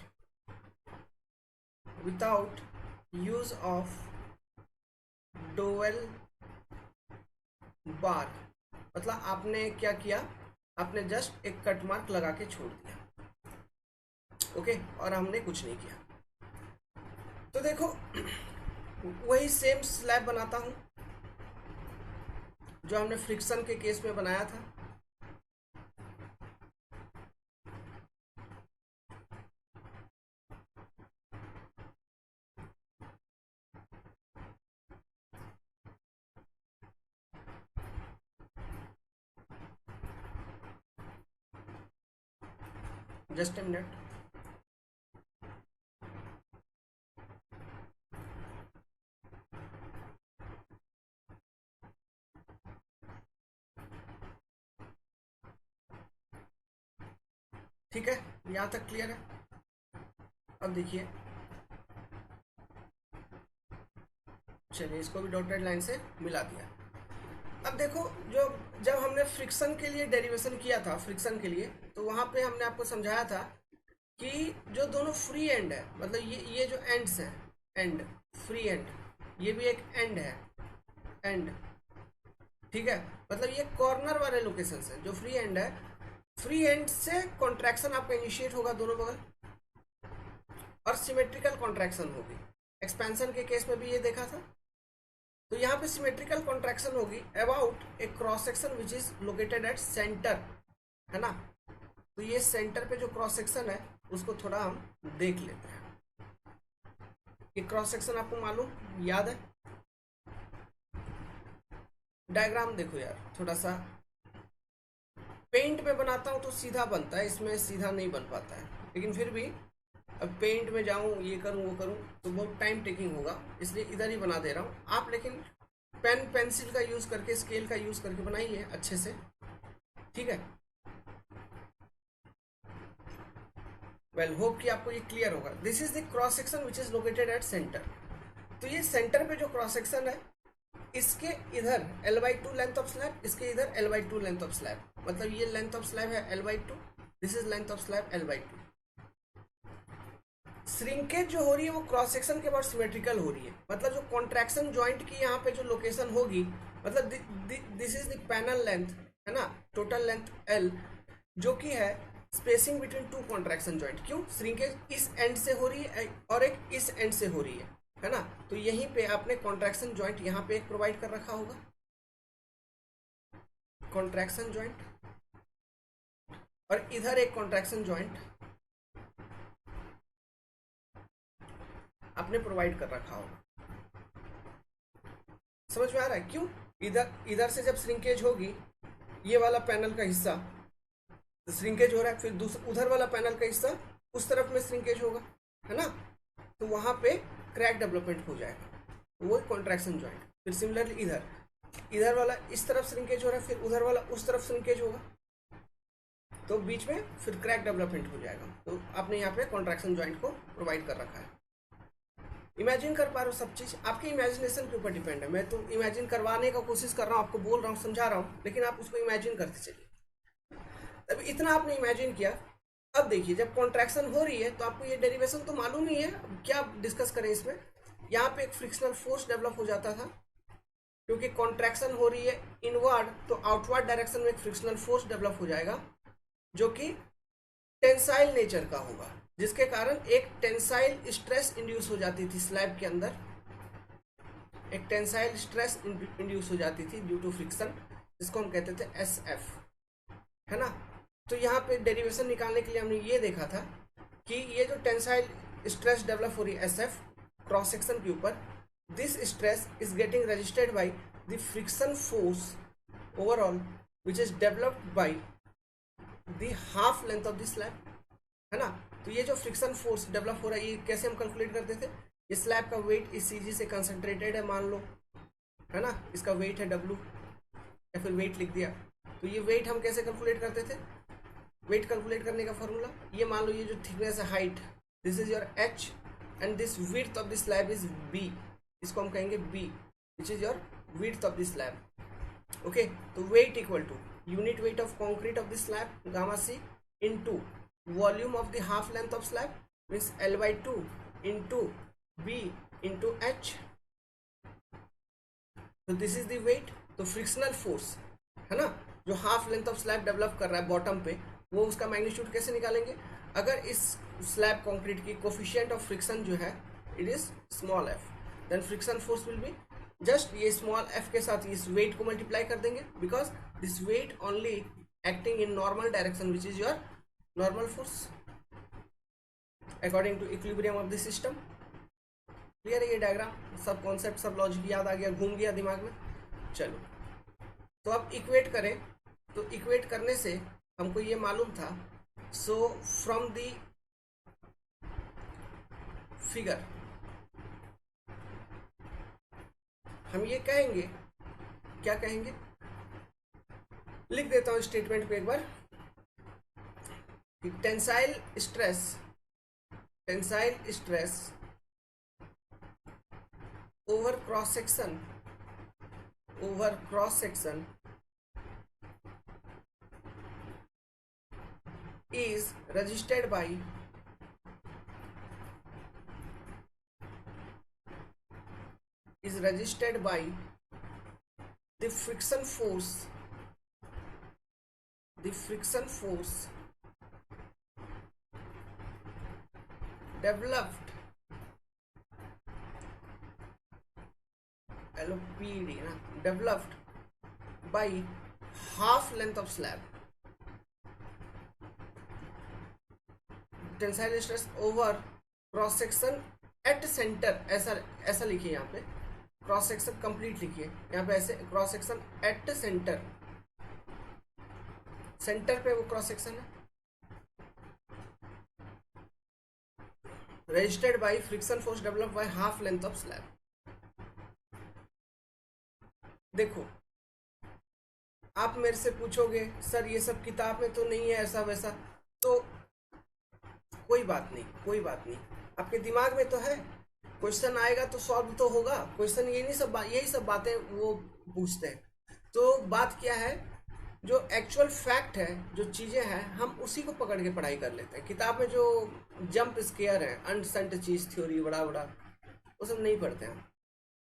without use of dowel bar, मतलब आपने क्या किया, आपने जस्ट एक कट मार्क लगा के छोड़ दिया, ओके, और हमने कुछ नहीं किया। तो देखो, वही सेम स्लैब बनाता हूं जो हमने फ्रिक्शन के केस में बनाया था। Just a minute. ठीक है, यहां तक क्लियर है? अब देखिए, चलिए इसको भी डॉटेड लाइन से मिला दिया। अब देखो, जब हमने फ्रिक्शन के लिए डेरिवेशन किया था, फ्रिक्शन के लिए, तो वहां पे हमने आपको समझाया था कि जो दोनों फ्री एंड है, मतलब ये जो एंड्स हैं, एंड फ्री एंड, ये भी एक एंड है, एंड, ठीक है, मतलब ये कॉर्नर वाले लोकेशन है जो फ्री एंड है। फ्री एंड से कॉन्ट्रैक्शन आपका इनिशिएट होगा दोनों बगल, और सिमेट्रिकल कॉन्ट्रैक्शन होगी। एक्सपेंशन के केस में भी ये देखा था। तो यहाँ पे सिमेट्रिकल कॉन्ट्रैक्शन होगी about A cross section which is located at centre है ना। तो ये सेंटर पे जो क्रॉस सेक्शन है उसको थोड़ा हम देख लेते हैं। ये क्रॉस सेक्शन आपको मालूम याद है? डायग्राम देखो यार, थोड़ा सा पेंट में बनाता हूँ तो सीधा बनता है, इसमें सीधा नहीं बन पाता है, लेकिन फिर भी अब पेंट में जाऊँ, ये करूँ वो करूँ तो बहुत टाइम टेकिंग होगा, इसलिए इधर ही बना दे रहा हूँ। आप लेकिन पेन पेंसिल का यूज़ करके, स्केल का यूज़ करके बनाइए अच्छे से, ठीक है। वेल होप कि आपको ये क्लियर होगा। This is the cross section which is located at centre. तो ये सेंटर पे जो क्रॉस सेक्शन है, इसके इधर L/2 लेंथ ऑफ स्लैब, इसके इधर L/2 लेंथ ऑफ स्लैब, मतलब ये लेंथ ऑफ स्लैब है L/2, this is length of slab L/2। Shrinkage जो हो रही है वो क्रॉस सेक्शन के बाद सिमेट्रिकल हो रही है, मतलब जो कॉन्ट्रैक्शन जॉइंट की यहाँ पे जो लोकेशन होगी, मतलब this is the panel length, है ना, टोटल लेंथ L, जो कि है spacing between two contraction joint. क्यों? श्रिंकेज इस एंड से हो रही है और एक इस एंड से हो रही है ना। तो यहीं पे आपने कॉन्ट्रैक्शन जॉइंट यहाँ पे एक प्रोवाइड कर रखा होगा, कॉन्ट्रैक्शन जॉइंट, और इधर एक कॉन्ट्रैक्शन जॉइंट आपने प्रोवाइड कर रखा होगा। समझ में आ रहा है? क्यों? इधर से जब श्रिंकेज होगी, ये वाला पैनल का हिस्सा श्रिंकेज हो रहा है, फिर उधर वाला पैनल का हिस्सा उस तरफ में श्रिंकेज होगा, है ना, तो वहां पे क्रैक डेवलपमेंट हो जाएगा, वो कॉन्ट्रैक्शन जॉइंट। फिर सिमिलरली इधर वाला इस तरफ श्रिंकेज हो रहा है, फिर उधर वाला उस तरफ श्रिंकेज होगा, तो बीच में फिर क्रैक डेवलपमेंट हो जाएगा। तो आपने यहाँ पे कॉन्ट्रैक्शन जॉइंट को प्रोवाइड कर रखा है। इमेजिन कर पा रहे हो सब चीज, आपके इमेजिनेशन के ऊपर डिपेंड है। मैं तो इमेजिन करवाने का कोशिश कर रहा हूँ, आपको बोल रहा हूँ, समझा रहा हूँ, लेकिन आप उसको इमेजिन करते चलिए। तब इतना आपने इमेजिन किया। अब देखिए, जब कॉन्ट्रैक्शन हो रही है तो आपको ये डेरिवेशन तो मालूम ही है, अब क्या डिस्कस करें इसमें। यहाँ पे एक फ्रिक्शनल फोर्स डेवलप हो जाता था, क्योंकि कॉन्ट्रैक्शन हो रही है इनवर्ड, तो आउटवर्ड डायरेक्शन में एक फ्रिक्शनल फोर्स डेवलप हो जाएगा, जो कि टेंसाइल नेचर का होगा, जिसके कारण एक टेंसाइल स्ट्रेस इंड्यूस हो जाती थी स्लैब के अंदर, एक टेंसाइल स्ट्रेस इंड्यूस हो जाती थी ड्यू टू फ्रिक्शन, जिसको हम कहते थे SF, है ना। तो यहाँ पे डेरिवेशन निकालने के लिए हमने ये देखा था कि ये जो टेंसाइल स्ट्रेस डेवलप हो रही है SF क्रॉस सेक्शन के ऊपर, this stress is getting registered by the friction force overall which is developed by the half length of the slab, है ना। तो ये जो फ्रिक्शन फोर्स डेवलप हो रहा है, ये कैसे हम कैलकुलेट करते थे? ये स्लैब का वेट इस CG से कंसंट्रेटेड है मान लो, है ना, इसका वेट है W, या फिर वेट लिख दिया। तो ये वेट हम कैसे कैलकुलेट करते थे? वेट कैलकुलेट करने का फॉर्मूला, ये मान लो ये जो थिकनेस है, height, this is your H and this width of the slab is B, इसको हम कहेंगे B, which is your width of the slab. Okay, तो weight equal to unit weight of concrete of the slab gamma C into volume of the half length of slab means L/2 into B into H। तो दिस इज द वेट। तो फ्रिक्शनल फोर्स, है ना, जो half length of slab develop कर रहा है बॉटम पे, वो उसका मैग्नीट्यूड कैसे निकालेंगे? अगर इस स्लैब कंक्रीट की कोफिशिएंट ऑफ फ्रिक्शन जो है it is small f, then friction force will be just ये स्मॉल f के साथ इस वेट को मल्टीप्लाई कर देंगे, because this weight only acting in normal direction which is your normal force according to equilibrium of the system. Clear है ये डायग्राम? सब कॉन्सेप्ट, सब लॉजिक याद आ गया, घूम गया दिमाग में? चलो, तो अब इक्वेट करें, तो इक्वेट करने से हमको ये मालूम था, सो फ्रॉम द फिगर हम ये कहेंगे, क्या कहेंगे, लिख देता हूं स्टेटमेंट पे एक बार, tensile stress over cross section is registered by the friction force developed LPD developed by half length of slab, tensile stress over cross section at centre, ऐसा ऐसा लिखिए यहाँ पे, क्रॉस सेक्शन कंप्लीट लिखिए यहाँ पे ऐसे, cross section at centre, centre पे वो क्रॉस सेक्शन है, registered by friction force developed by half length of slab. देखो आप मेरे से पूछोगे सर ये सब किताब में तो नहीं है ऐसा वैसा, तो कोई बात नहीं, कोई बात नहीं, आपके दिमाग में तो है, क्वेश्चन आएगा तो सॉल्व तो होगा क्वेश्चन, यही सब बातें वो पूछते हैं। तो बात क्या है, जो एक्चुअल फैक्ट है, जो चीज़ें हैं, हम उसी को पकड़ के पढ़ाई कर लेते हैं। किताब में जो जंप स्केयर है, अनसेंट चीज थ्योरी बड़ा बड़ा, वो सब नहीं पढ़ते हैं,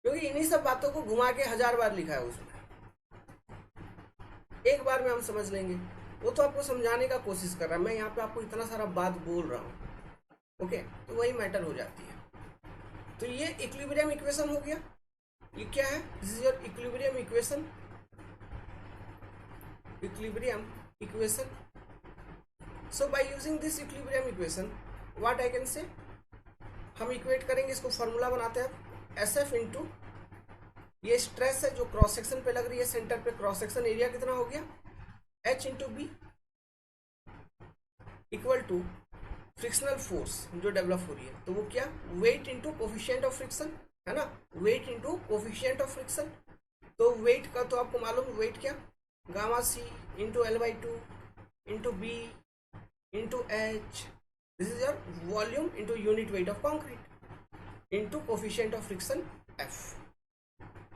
क्योंकि इन्हीं सब बातों को घुमा के 1000 बार लिखा है उसमें, एक बार में हम समझ लेंगे। वो तो आपको समझाने का कोशिश कर रहा है, मैं यहाँ पे आपको इतना सारा बात बोल रहा हूँ, ओके, तो वही मैटर हो जाती है। तो ये इक्विलिब्रियम इक्वेशन हो गया, ये क्या है, this is your equilibrium equation, equilibrium equation. So by using this equilibrium equation what I can say, हम इक्वेट करेंगे, इसको फॉर्मूला बनाते हैं, एस एफ इंटू ये स्ट्रेस है जो क्रॉस सेक्शन पे लग रही है, सेंटर पे क्रॉस सेक्शन एरिया कितना हो गया, H into B equal to frictional force जो डेवलप हो रही है, तो वो क्या, weight into coefficient of friction, है ना, weight into coefficient of friction. तो वेट का तो आपको मालूम, वेट क्या, gamma C into L by two into B into H, this is your volume into unit weight of concrete into coefficient of friction F.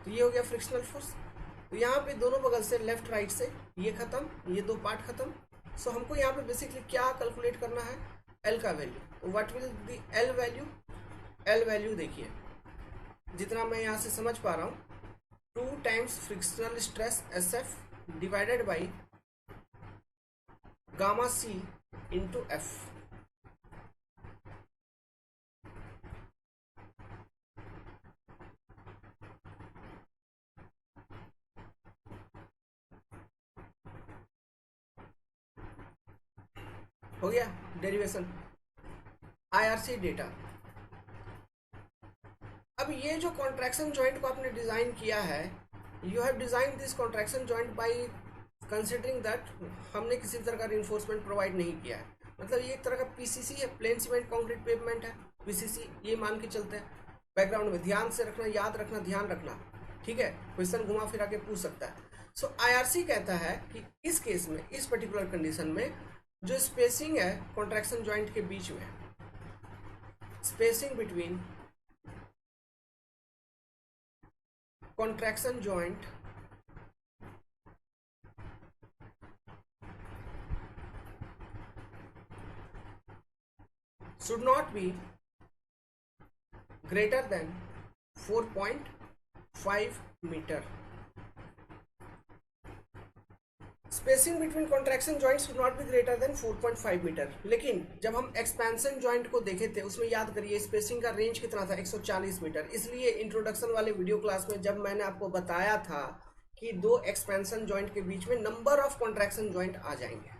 तो ये हो गया फ्रिक्शनल फोर्स। तो यहाँ पे दोनों बगल से लेफ्ट राइट से ये खत्म, ये दो पार्ट खत्म। सो हमको यहाँ पे बेसिकली क्या कैलकुलेट करना है, एल का value. What will be L value, L value देखिए जितना मैं यहाँ से समझ पा रहा हूँ, 2 times frictional stress S F divided by gamma C into F. हो गया डेरिवेशन, आईआरसी डेटा। अब ये जो कॉन्ट्रैक्शन जॉइंट को आपने डिजाइन किया है, you have design this contraction joint by considering that हमने किसी तरह का रिइंफोर्समेंट प्रोवाइड नहीं किया है, मतलब ये एक तरह का पीसीसी है, प्लेन सीमेंट कंक्रीट पेवमेंट है, पीसीसी ये मान के चलते हैं। बैकग्राउंड में ध्यान से रखना, याद रखना, ध्यान रखना, ठीक है, क्वेश्चन घुमा फिरा के पूछ सकता है। सो आईआरसी कहता है कि इस केस में, इस पर्टिकुलर कंडीशन में जो स्पेसिंग है कॉन्ट्रैक्शन जॉइंट के बीच में, spacing between contraction joint should not be greater than 4.5 metre. Spacing between contraction joint should not be greater than 4.5 metre. लेकिन जब हम एक्सपेंशन जॉइंट को देखे थे उसमें याद करिए स्पेसिंग का रेंज कितना था, 140 मीटर। इसलिए इंट्रोडक्शन वाले वीडियो क्लास में जब मैंने आपको बताया था कि दो एक्सपेंशन जॉइंट के बीच में नंबर ऑफ कॉन्ट्रैक्शन जॉइंट आ जाएंगे,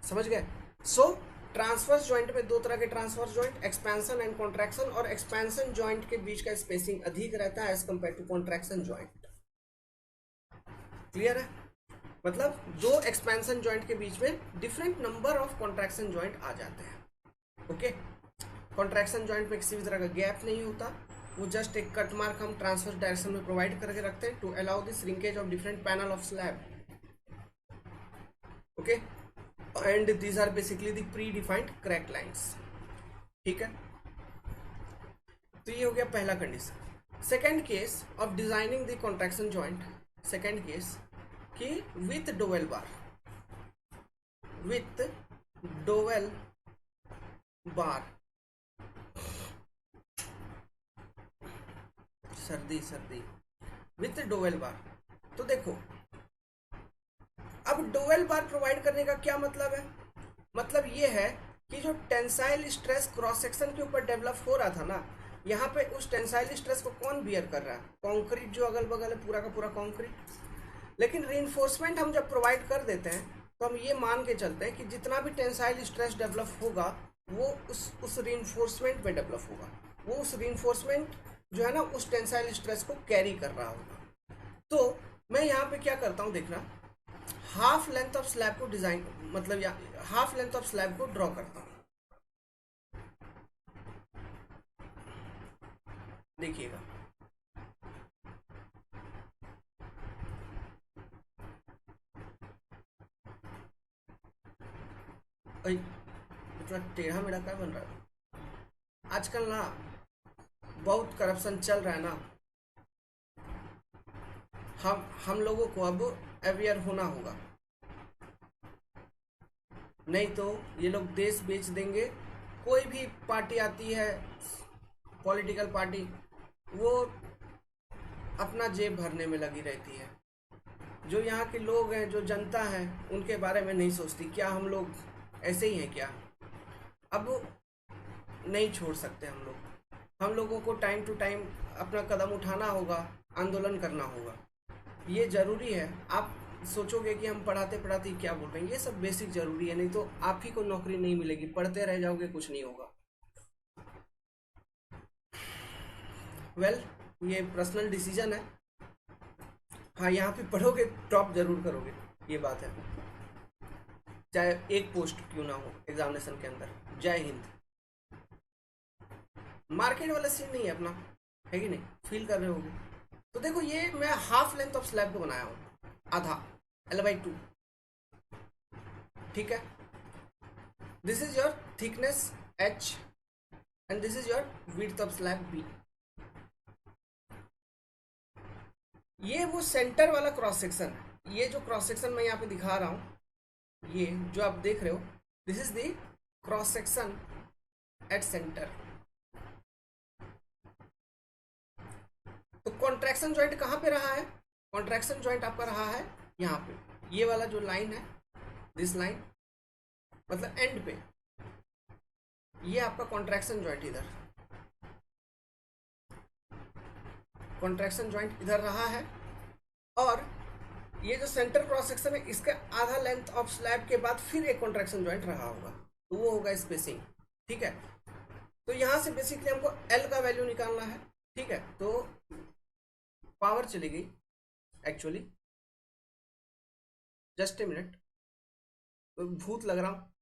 समझ गए। सो ट्रांसवर्स जॉइंट में दो तरह के transverse joint, expansion and contraction, और एक्सपेंशन जॉइंट के बीच का स्पेसिंग अधिक रहता है as compare to contraction joint. Clear है, मतलब दो एक्सपेंशन जॉइंट के बीच में different number of contraction joint आ जाते हैं। ओके, कॉन्ट्रैक्शन जॉइंट में किसी भी तरह का गैप नहीं होता, वो जस्ट एक कट मार्क हम ट्रांसवर्स डायरेक्शन में प्रोवाइड करके रखते हैं to allow this shrinkage of different panel of slab. Okay, and these are basically the pre defined crack lines. ठीक है, तो ये हो गया पहला condition. Second case of designing the contraction joint, second case कि with dowel bar, with dowel bar, सर्दी सर्दी, विथ डोवेल बार। तो देखो अब डोवेल बार प्रोवाइड करने का क्या मतलब है, मतलब ये है कि जो टेंसाइल स्ट्रेस क्रॉस सेक्शन के ऊपर डेवलप हो रहा था ना, यहाँ पे उस टेंसाइल स्ट्रेस को कौन बियर कर रहा है, कंक्रीट जो अगल बगल है पूरा का पूरा कंक्रीट। लेकिन रीइंफोर्समेंट हम जब प्रोवाइड कर देते हैं तो हम ये मान के चलते हैं कि जितना भी टेंसाइल स्ट्रेस डेवलप होगा वो उस रीइंफोर्समेंट पे डेवलप होगा, वो उस रीइंफोर्समेंट जो है ना उस टेंसाइल स्ट्रेस को कैरी कर रहा होगा। तो मैं यहाँ पे क्या करता हूँ देखना, हाफ लेंथ ऑफ स्लैब को डिजाइन मतलब या हाफ लेंथ ऑफ स्लैब को ड्रॉ करता हूँ। देखिएगा इतना टेढ़ा मेढ़ा क्या बन रहा है आजकल ना, बहुत करप्शन चल रहा है ना। हम लोगों को अब अवेयर होना होगा, नहीं तो ये लोग देश बेच देंगे। कोई भी पार्टी आती है, पॉलिटिकल पार्टी, वो अपना जेब भरने में लगी रहती है। जो यहाँ के लोग हैं, जो जनता है, उनके बारे में नहीं सोचती। क्या हम लोग ऐसे ही हैं क्या? अब नहीं छोड़ सकते हम लोग। हम लोगों को टाइम टू टाइम अपना कदम उठाना होगा, आंदोलन करना होगा, ये ज़रूरी है। आप सोचोगे कि हम पढ़ाते पढ़ाते क्या बोल रहे हैं, ये सब बेसिक ज़रूरी है, नहीं तो आप ही को नौकरी नहीं मिलेगी, पढ़ते रह जाओगे कुछ नहीं होगा। वेल, ये पर्सनल डिसीजन है। हाँ, यहाँ पे पढ़ोगे टॉप जरूर करोगे, ये बात है, चाहे एक पोस्ट क्यों ना हो एग्जामिनेशन के अंदर। जय हिंद। मार्केट वाला सीन नहीं है अपना, है कि नहीं? फील कर रहे होगे। तो देखो, ये मैं हाफ लेंथ ऑफ स्लैब को बनाया हूँ, आधा L/2, ठीक है। This is your thickness H and this is your width of slab B। ये वो सेंटर वाला क्रॉस सेक्शन है। ये जो क्रॉस सेक्शन मैं यहाँ पे दिखा रहा हूँ, ये जो आप देख रहे हो, this is the cross section at centre. तो कॉन्ट्रैक्शन जॉइंट कहाँ पे रहा है? कॉन्ट्रैक्शन जॉइंट आपका रहा है यहाँ पे, ये वाला जो लाइन है, दिस लाइन, मतलब एंड पे, ये आपका कॉन्ट्रैक्शन जॉइंट इधर, कॉन्ट्रैक्शन जॉइंट इधर रहा है। और ये जो सेंटर क्रॉस सेक्शन है, इसका आधा लेंथ ऑफ स्लैब के बाद फिर एक कॉन्ट्रैक्शन जॉइंट रहा होगा, तो वो होगा स्पेसिंग, ठीक है। तो यहाँ से बेसिकली हमको L का वैल्यू निकालना है, ठीक है। तो पावर चली गई एक्चुअली, जस्ट ए मिनट, भूत लग रहा हूँ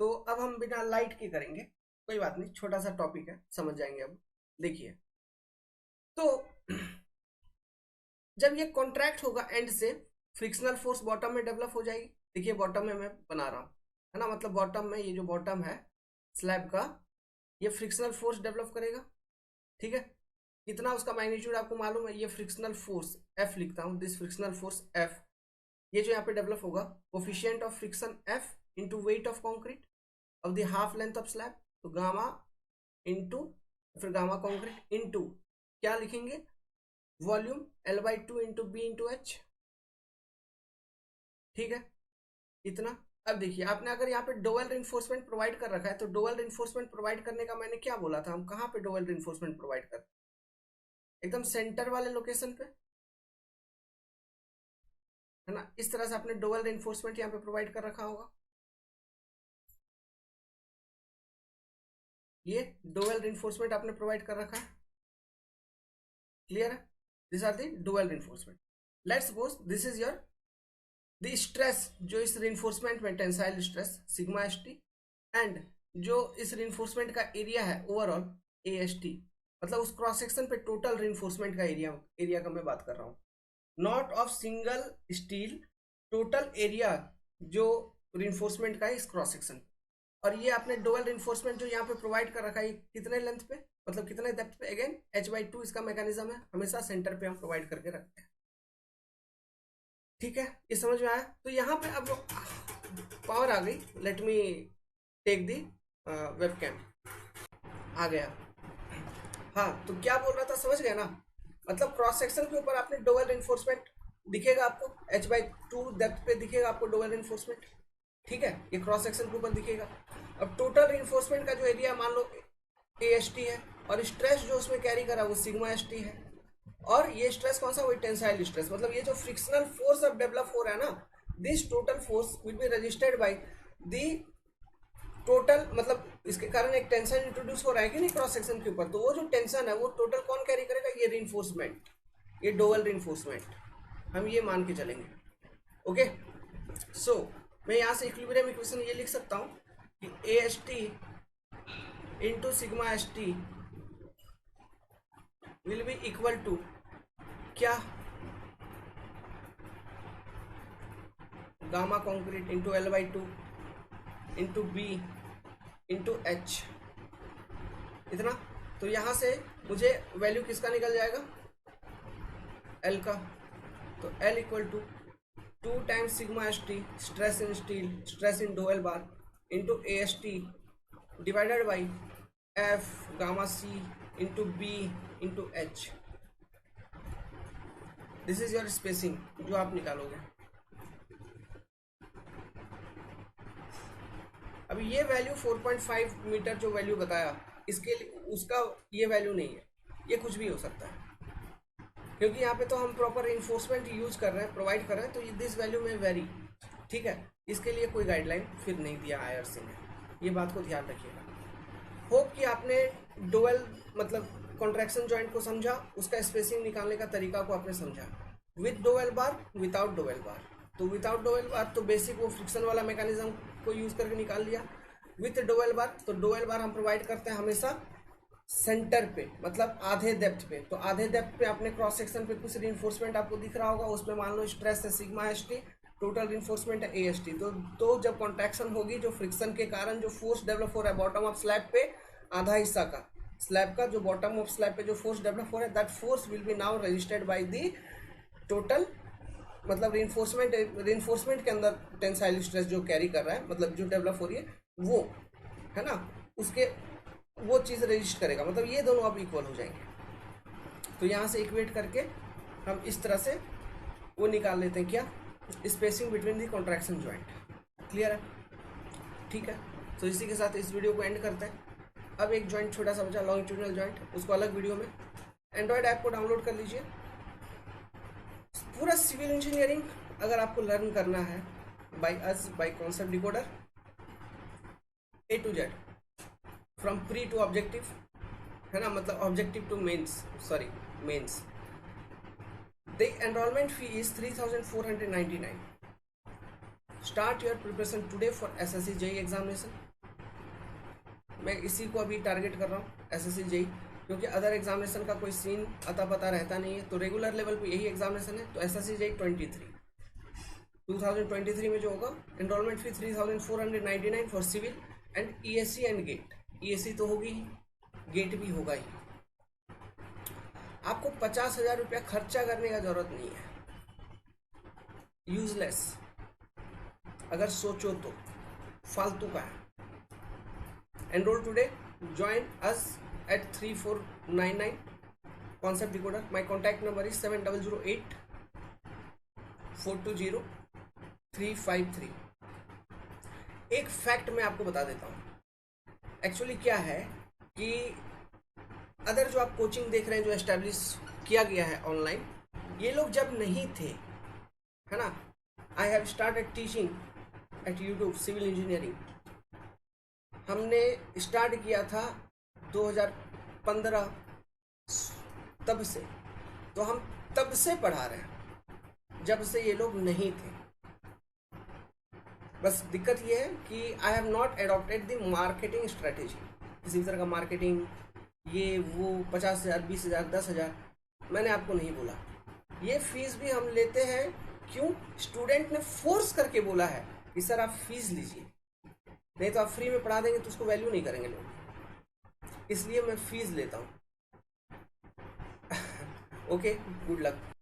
तो अब हम बिना लाइट के करेंगे, कोई बात नहीं, छोटा सा टॉपिक है, समझ जाएंगे। अब देखिए, तो जब ये कॉन्ट्रैक्ट होगा एंड से, फ्रिक्शनल फोर्स बॉटम में डेवलप हो जाएगी। देखिए बॉटम में मैं बना रहा हूँ, है ना, मतलब बॉटम में, ये जो बॉटम है स्लैब का, ये फ्रिक्शनल फोर्स डेवलप करेगा, ठीक है। कितना उसका मैग्नीट्यूड आपको मालूम है, ये फ्रिक्शनल फोर्स F लिखता हूँ, दिस फ्रिक्शनल फोर्स F, ये जो यहाँ पे डेवलप होगा, coefficient of friction F into weight of concrete of the half length of slab, तो गामा इंटू, फिर गामा कॉन्क्रीट इंटू क्या लिखेंगे, volume L/2 into B into H, ठीक है, इतना। अब देखिए, आपने अगर यहाँ पे डोवेल रिइंफोर्समेंट प्रोवाइड कर रखा है, तो डोवेल रिइंफोर्समेंट प्रोवाइड करने का मैंने क्या बोला था, हम कहाँ पे डोवेल रिइंफोर्समेंट प्रोवाइड कर, एकदम सेंटर वाले लोकेशन पे, है ना। इस तरह से आपने डोवेल रिइंफोर्समेंट यहाँ पे प्रोवाइड कर रखा होगा। ये डोवेल रिइंफोर्समेंट आपने प्रोवाइड कर रखा है, क्लियर है? This are the dowel reinforcement. Let's suppose this is your the stress, जो इस रिइंफोर्समेंट में, tensile stress sigma ST, and जो इस रिइंफोर्समेंट का एरिया है ओवरऑल AST, मतलब उस क्रॉस सेक्शन पे टोटल रिइंफोर्समेंट का एरिया का मैं बात कर रहा हूँ, not of single steel, total area जो रिइंफोर्समेंट का है इस क्रॉस सेक्शन। और ये आपने डोवेल रिइंफोर्समेंट जो यहाँ पे प्रोवाइड कर रखा है, कितने लेंथ पे, मतलब कितने डेप्थ पे, अगेन H/2 इसका मैकेनिज्म है, हमेशा सेंटर पे हम प्रोवाइड करके रखते हैं, ठीक है। ये समझ में आया? तो यहाँ पे अब पावर आ गई, let me take the webcam, आ गया। हाँ, तो क्या बोल रहा था, समझ गया ना? मतलब क्रॉस सेक्शन के ऊपर आपने डोवेल रिइंफोर्समेंट दिखेगा आपको, H/2 डेप्थ पे दिखेगा आपको डोवेल रिइंफोर्समेंट, ठीक है, ये क्रॉस सेक्शन के ऊपर दिखेगा। अब टोटल रिइंफोर्समेंट का जो एरिया मान लो AST है, और स्ट्रेस जो उसमें कैरी करा वो सिग्मा एस टी है। और ये स्ट्रेस कौन सा, वही टेंसाइल स्ट्रेस, मतलब ये जो फ्रिक्शनल फोर्स अब डेवलप हो रहा है ना, this total force will be registered by the total, मतलब इसके कारण एक टेंशन इंट्रोड्यूस हो रहा है कि नहीं क्रॉस सेक्शन के ऊपर, तो वो जो टेंशन है वो टोटल कौन कैरी करेगा, ये रिइंफोर्समेंट, ये डोवल रिइंफोर्समेंट, हम ये मान के चलेंगे। ओके, सो मैं यहाँ से इक्विलिब्रियम इक्वेशन ये लिख सकता हूँ कि A S T into sigma S T will be equal to क्या, gamma concrete into L by two into B into H, इतना। तो यहाँ से मुझे वैल्यू किसका निकल जाएगा, एल का, तो L equal to 2 times sigma S T stress in steel, stress in dowel bar into A S T divided by F gamma C into B into H. This is your spacing जो आप निकालोगे। अभी ये वैल्यू 4.5 मीटर जो वैल्यू बताया, इसके लिए उसका ये वैल्यू नहीं है, ये कुछ भी हो सकता है, क्योंकि यहाँ पे तो हम प्रॉपर इन्फोर्समेंट यूज कर रहे हैं, प्रोवाइड कर रहे हैं, तो दिस वैल्यू में वेरी, ठीक है। इसके लिए कोई गाइडलाइन फिर नहीं दिया IRC ने, ये बात को ध्यान रखिएगा। होप कि आपने डोवेल मतलब कॉन्ट्रैक्शन जॉइंट को समझा, उसका स्पेसिंग निकालने का तरीका को आपने समझा, with dowel bar without dowel bar. तो विदाउट डोवेल बार तो बेसिक वो फ्रिक्शन वाला मैकेनिज्म को यूज करके निकाल लिया। विथ डोवेल बार, तो डोवेल बार हम प्रोवाइड करते हैं हमेशा सेंटर पे, मतलब आधे डेप्थ पे। तो आधे डेप्थ पे आपने क्रॉस सेक्शन पे कुछ रिइंफोर्समेंट आपको दिख रहा होगा, उसमें मान लो स्ट्रेस है sigma S T, total reinforcement है ए एस टी। तो जब कॉन्ट्रैक्शन होगी, जो फ्रिक्शन के कारण जो फोर्स डेवलप हो रहा है बॉटम ऑफ स्लैब पे, आधा हिस्सा का स्लैब का जो बॉटम ऑफ स्लैब पे जो फोर्स डेवलप हो रहा है, that force will B now registered by the total, मतलब रिइंफोर्समेंट के अंदर टेंसाइल स्ट्रेस जो कैरी कर रहा है, मतलब जो डेवलप हो रही है वो, है ना, उसके वो चीज़ रजिस्टर करेगा, मतलब ये दोनों अब इक्वल हो जाएंगे। तो यहाँ से इक्वेट करके हम इस तरह से वो निकाल लेते हैं, क्या, spacing between the contraction joint. Clear है, ठीक है। तो इसी के साथ इस वीडियो को एंड करते हैं। अब एक जॉइंट छोटा सा बचा, लॉन्गिट्यूडिनल जॉइंट, उसको अलग वीडियो में। एंड्रॉयड ऐप को डाउनलोड कर लीजिए। पूरा सिविल इंजीनियरिंग अगर आपको लर्न करना है by us, by concept decoder, A to Z, from pre to objective, है ना, मतलब objective to mains, sorry mains. The enrolment fee is 3,499। Start your preparation today for SSC JEE examination. मैं इसी को अभी टारगेट कर रहा हूँ, SSC JEE, क्योंकि अदर एग्जामिनेशन का कोई सीन अता पता रहता नहीं है। तो रेगुलर लेवल पे यही एग्जामिनेशन है। तो SSC JEE 2023 में जो होगा, enrolment fee 3,499 for civil and ESC and GATE. ESC तो होगी ही, गेट भी होगा ही। आपको 50,000 रुपया खर्चा करने का जरूरत नहीं है, यूजलेस, अगर सोचो तो फालतू का है। Enrol today, join us at 3499 concept decoder. My contact number is 7008 420 353। एक फैक्ट मैं आपको बता देता हूँ। एक्चुअली क्या है कि अदर जो आप कोचिंग देख रहे हैं, जो एस्टेब्लिश किया गया है ऑनलाइन, ये लोग जब नहीं थे, है ना, I have started teaching at YouTube civil engineering. हमने स्टार्ट किया था 2015 तब से, तो हम तब से पढ़ा रहे हैं, जब से ये लोग नहीं थे। बस दिक्कत ये है कि I have not adopted the marketing strategy, किसी तरह का मार्केटिंग, ये वो 50,000 20,000 10,000 मैंने आपको नहीं बोला। ये फीस भी हम लेते हैं, क्यों, स्टूडेंट ने फोर्स करके बोला है कि सर आप फीस लीजिए, नहीं तो आप फ्री में पढ़ा देंगे तो उसको वैल्यू नहीं करेंगे लोग, इसलिए मैं फीस लेता हूँ। Okay, good luck.